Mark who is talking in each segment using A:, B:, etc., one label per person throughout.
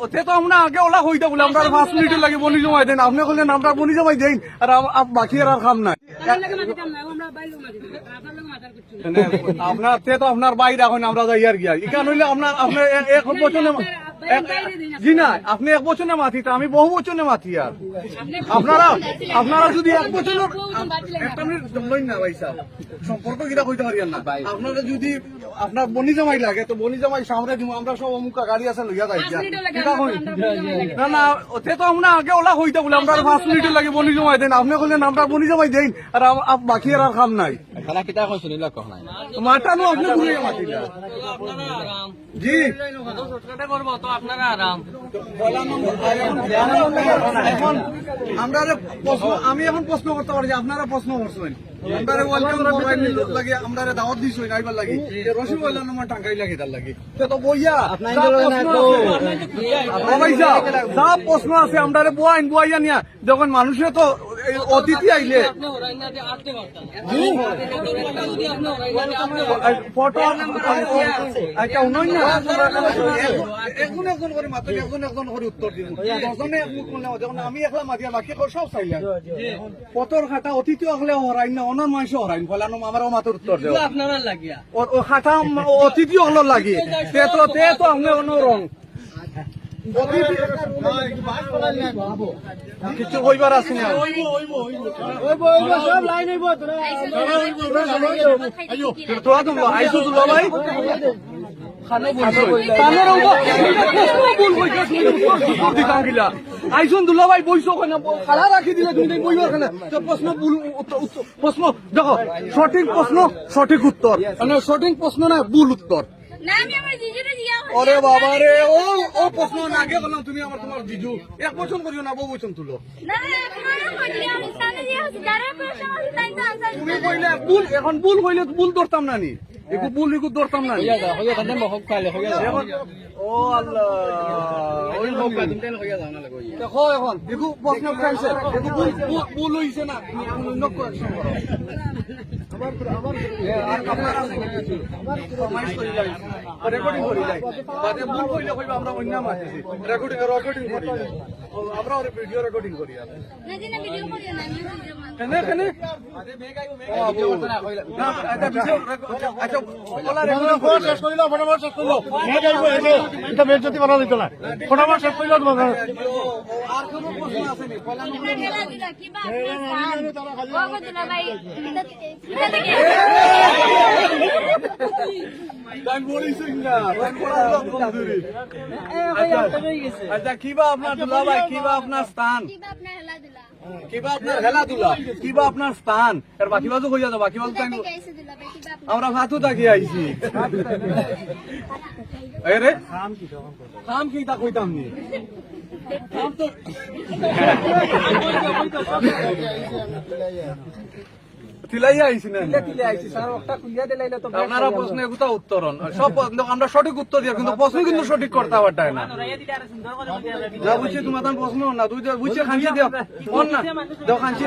A: ওতে তো আমরা আগে ওলা হইতে বলে আমরা 5 মিনিট লাগে বনি জমাই দেন আপনি বললেন আমরা বনি জমাই দেন আর বাকি আর কাম নাই আপনার তে তো আপনার বাইরে এখন আমরা যাই আর গিয়া ইকান হইলে আপনার আপনার এক বছরে জি না আপনি এক বছরে মাতি আমি বহু বছরে মাতি আর আপনারা যদি এক বছরের একটা মিনিট জমলই না ভাই সাহেব সম্পর্ক কিরা কইতে পারিয়ান না আপনারা যদি আপনার বনি জামাই লাগে তো বনি জামাই সামনে দিব আমরা সব অমুকা গাড়ি আছে লইয়া যাই না না ওতে তো আমরা আগে ওলা হইতে বলে আমরা 5 মিনিট লাগে বনি জমাই দেন আপনি বললেন আমরা বনি জমাই দেন আর বাকি আর কাম নাই
B: খানা কিতা কই শুনিলা কখ নাই
A: মাটানো আপনি ঘুরে মাতিলা জি
B: করব তো আপনারা আরাম
A: এখন আমরা আমি এখন প্রশ্ন করতে পারি যে আপনারা প্রশ্ন করছেন আমরা ওয়েলকাম লাগে আমরা দাওয়াত দিছই নাইবার লাগি রসিদ বললাম আমার টাঙ্গাই লাগে তার লাগি তো বইয়া সব প্রশ্ন আছে আমরা বইয়া নিয়া যখন মানুষের তো অতিথি আইলে ফটো আচ্ছা উন্নয়ন একজন একজন করে মাত্র একজন একজন করে উত্তর দিব যখন আমি একলা মাতিয়া বাকি সব চাইলাম পতর খাটা অতিথি হলে হরাই না অন্য মানুষ হরাইন ফলানো আমারও মাত্র উত্তর দেব
B: আপনারা লাগিয়া
A: ও খাটা অতিথি হলো লাগি তে তো আমি অন্য রং কিছু হইবার আছে না সব লাইন হইব তোরা তো আইসো তো ভাই আইসন দুলা ভাই বইছো খালা রাখি দিলে তুমি বইবার কেন প্রশ্ন প্রশ্ন দেখো সঠিক প্রশ্ন সঠিক উত্তর সঠিক প্রশ্ন না ভুল উত্তর আরে বাবা রে ও প্রশ্ন আগে বললাম তুমি আমার তোমার জিজু এক বছর করিও না বহু বছর তুলো তুমি কইলে ভুল এখন ভুল কইলে ভুল ধরতাম না নি একটু ভুল একটু ধরতাম না ও আল্লাহ ওই দেখো এখন দেখো প্রশ্ন খাইছে দেখো ভুল হইছে না রেকর্ডিং করি যাই ভুল কইলে কইবা আমরা অন্য মাতিছি রেকর্ডিং করি যাই আমরা ভিডিও রেকর্ডিং করি আর কেনে কেনে আচ্ছা ওলা রেকর্ডিং শেষ করিলো ফটাফট শেষ করিলো এটা বেজ্জতি বানা দিত না ফটাফট শেষ করিলো আর কোন প্রশ্ন আছে নি আচ্ছা কিবা আপনার দুলাভাই কিবা আপনার স্থান কিবা আপনার খেলাধুলা কিবা আপনার স্থান আর বাকি বাজু হয়ে যাবে বাকি বাজু আমরা ভাতু থাকি আইছি রে কাম কি তা কইতাম নি তিলাইয়া আইছি না আপনারা প্রশ্ন এগুতা উত্তরণ সব আমরা সঠিক উত্তর দিই কিন্তু প্রশ্ন কিন্তু সঠিক করতে পারতাই না যা বুঝছি তোমার প্রশ্ন না তুই বুঝছে খাঞ্চি দিও মন না দাও খাঞ্চি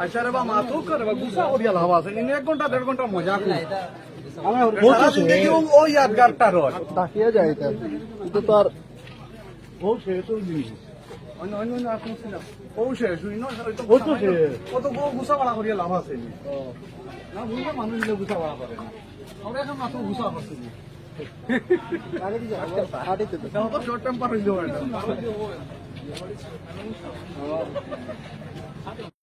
A: আচ্ছা রে বা মাথো করে গুসা করিয়া লাভ আছে ইনি 1 ঘন্টা 1.5 ঘন্টা মজা করে ও ইয়াদগারটা রয় তাকিয়ে যায় তো আর ও শেষ হইনি অন্য অন্য না আসছে না ও শেষ হইনি ও তো গুসা করা করিয়া লাভ আছে না বুঝা মানুষ গুসা করা করে না আমরা এখন মাত্র গুসা করছি শর্ট টেম্পার হইল